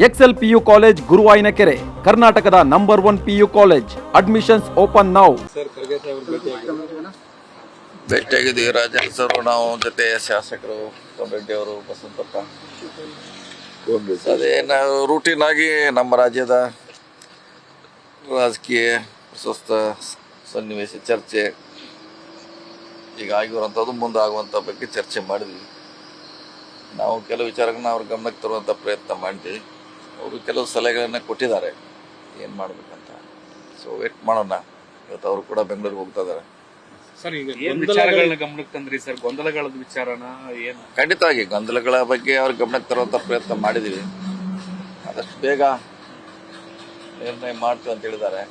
Excel PU college Guruvayanakere, ಕರ್ನಾಟಕದ number 1 PU college. Admissions open now. ಭೇಟಿಯಾಗಿದ್ದೀವಿ Rajan sir, ನಾವು ಜೊತೆ ಶಾಸಕರು ರೆಡ್ಡಿ ಅವರು, ಬಸಂತಪ್ಪ. ಅದೇ ನಾವು ರೂಟೀನ್ ಆಗಿ ನಮ್ಮ ರಾಜ್ಯದ ರಾಜಕೀಯ ಪ್ರಸ್ತುತ ಸನ್ನಿವೇಶ ಚರ್ಚೆ, ಈಗ ಆಗಿರುವಂಥದ್ದು ಮುಂದೆ ಆಗುವಂಥ ಬಗ್ಗೆ ಚರ್ಚೆ ಮಾಡಿದ್ವಿ. ನಾವು ಕೆಲವು ವಿಚಾರಗಳನ್ನ ಅವ್ರ ಗಮನಕ್ಕೆ ತರುವಂಥ ಪ್ರಯತ್ನ ಮಾಡಿದ್ವಿ. ಅವರು ಕೆಲವು ಸಲಹೆಗಳನ್ನು ಕೊಟ್ಟಿದ್ದಾರೆ ಏನು ಮಾಡಬೇಕಂತ. ಸೊ ವೇಟ್ ಮಾಡೋಣ. ಇವತ್ತು ಅವರು ಕೂಡ ಬೆಂಗಳೂರಿಗೆ ಹೋಗ್ತಾ ಇದ್ದಾರೆ. ಸರ್, ಈಗ ವಿಚಾರಗಳನ್ನ ಗಮನಕ್ಕೆ ತಂದ್ರಿ ಸರ್, ಗೊಂದಲಗಳ ವಿಚಾರನ ಏನು? ಖಂಡಿತವಾಗಿ ಗೊಂದಲಗಳ ಬಗ್ಗೆ ಅವ್ರ ಗಮನಕ್ಕೆ ತರುವಂಥ ಪ್ರಯತ್ನ ಮಾಡಿದ್ದೀವಿ. ಆದಷ್ಟು ಬೇಗ ನಿರ್ಣಯ ಮಾಡ್ತೀವಿ ಅಂತ ಹೇಳಿದ್ದಾರೆ.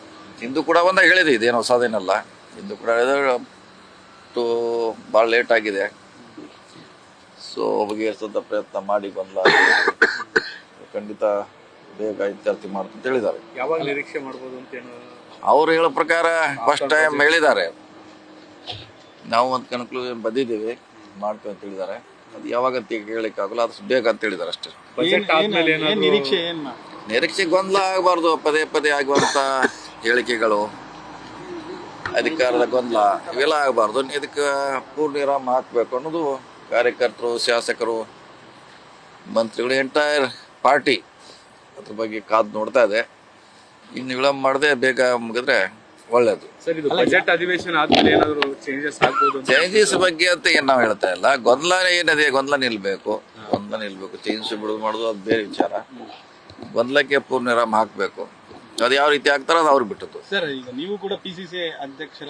ಇಂದು ಕೂಡ ಒಂದಾಗ ಹೇಳಿದೆ, ಇದೇನು ಹೊಸದೇನಲ್ಲ. ಇಂದು ಕೂಡ ಹೇಳಿದ್ರೆ ಭಾಳ ಲೇಟ್ ಆಗಿದೆ. ಸೊ ಬಗೆಹರಿಸೋಂಥ ಪ್ರಯತ್ನ ಮಾಡಿ ಗೊಂದಲ ಖಂಡಿತ ಬೇಗ ಇತ್ಯರ್ಥ ಮಾಡ್ತೀನಿ ಅಂತ ಹೇಳಿದ್ದಾರೆ. ಯಾವಾಗ ನಿರೀಕ್ಷೆ ಮಾಡ್ಬೋದು ಅಂತ ಏನು ಅವ್ರು ಹೇಳೋ ಪ್ರಕಾರ ಫಸ್ಟ್ ಟೈಮ್ ಹೇಳಿದ್ದಾರೆ. ನಾವು ಒಂದು ಕನ್ಕ್ಲೂಷನ್ ಬಂದಿದ್ದೀವಿ, ಮಾಡ್ತೀವಿ ಅಂತ ಹೇಳಿದ್ದಾರೆ. ಅದು ಯಾವಾಗ ಅಂತ ಹೇಳಕ್ಕಾಗಲ್ಲ, ಆದಷ್ಟು ಬೇಗ ಅಂತ ಹೇಳಿದ್ದಾರೆ ಅಷ್ಟೇ. ಬಜೆಟ್ ಆದ್ಮೇಲೆ ಏನಾದ್ರು ನಿರೀಕ್ಷೆ ಗೊಂದಲ ಆಗಬಾರ್ದು. ಪದೇ ಪದೇ ಆಗುವಂಥ ಹೇಳಿಕೆಗಳು, ಅಧಿಕಾರದ ಗೊಂದಲ ಇವೆಲ್ಲ ಆಗಬಾರ್ದು. ಇದಕ್ಕೆ ಪೂರ್ಣ ವಿರಾಮ ಹಾಕಬೇಕು ಅನ್ನೋದು ಕಾರ್ಯಕರ್ತರು, ಶಾಸಕರು, ಮಂತ್ರಿಗಳು, ಎಂಟೈರ್ ಪಾರ್ಟಿ ಅದ್ರ ಬಗ್ಗೆ ಕಾದು ನೋಡ್ತಾ ಇದೆ. ಇನ್ನು ವಿಳಂಬ ಮಾಡದೆ ಬೇಗ ಮುಗಿದ್ರೆ ಒಳ್ಳೇದು. ಸರ್, ಇದು ಬಜೆಟ್ ಅಧಿವೇಶನ ಆದ್ಮೇಲೆ ಏನಾದ್ರು ಚೇಂಜಸ್ ಆಗ್ಬೋದು? ಚೇಂಜಸ್ ಬಗ್ಗೆ ಅಂತ ಏನು ನಾವು ಹೇಳ್ತಾ ಇಲ್ಲ. ಗೊಂದಲ ಏನಿದೆ, ಗೊಂದಲ ನಿಲ್ಬೇಕು. ಚೇಂಜಸ್ ಬಿಡೋದು ಮಾಡೋದು ಅದು ಬೇರೆ ವಿಚಾರ. ಗೊಂದಲಕ್ಕೆ ಪೂರ್ಣ ವಿರಾಮ ಹಾಕಬೇಕು. ಅದು ಯಾವ ರೀತಿ ಆಗ್ತಾರೋ ಅದು ಅವ್ರಿಗೆ ಬಿಟ್ಟದ್ದು. ಸರ್, ಈಗ ನೀವು ಕೂಡ PCC ಅಧ್ಯಕ್ಷರ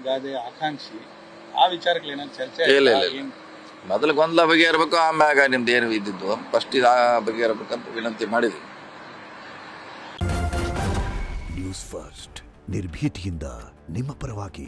ಗಾದೆ ಆಕಾಂಕ್ಷಿ, ಆ ವಿಚಾರಕ್ಕೆ ಏನಾದ್ರು ಚರ್ಚೆ? ಇಲ್ಲ. ಮೊದಲು ಗೊಂದಲ ಬಗೆಹರಬೇಕು, ಆಮ್ಯಾಗ ನಿಮ್ದು ಏನು ಇದ್ದಿದ್ದು ಫಸ್ಟ್ ಇದು ಬಗೆಹರಬೇಕಂತ ವಿನಂತಿ ಮಾಡಿದ್ವಿ. ನ್ಯೂಸ್ ಫಸ್ಟ್, ನಿರ್ಭೀತಿಯಿಂದ ನಿಮ್ಮ ಪರವಾಗಿ.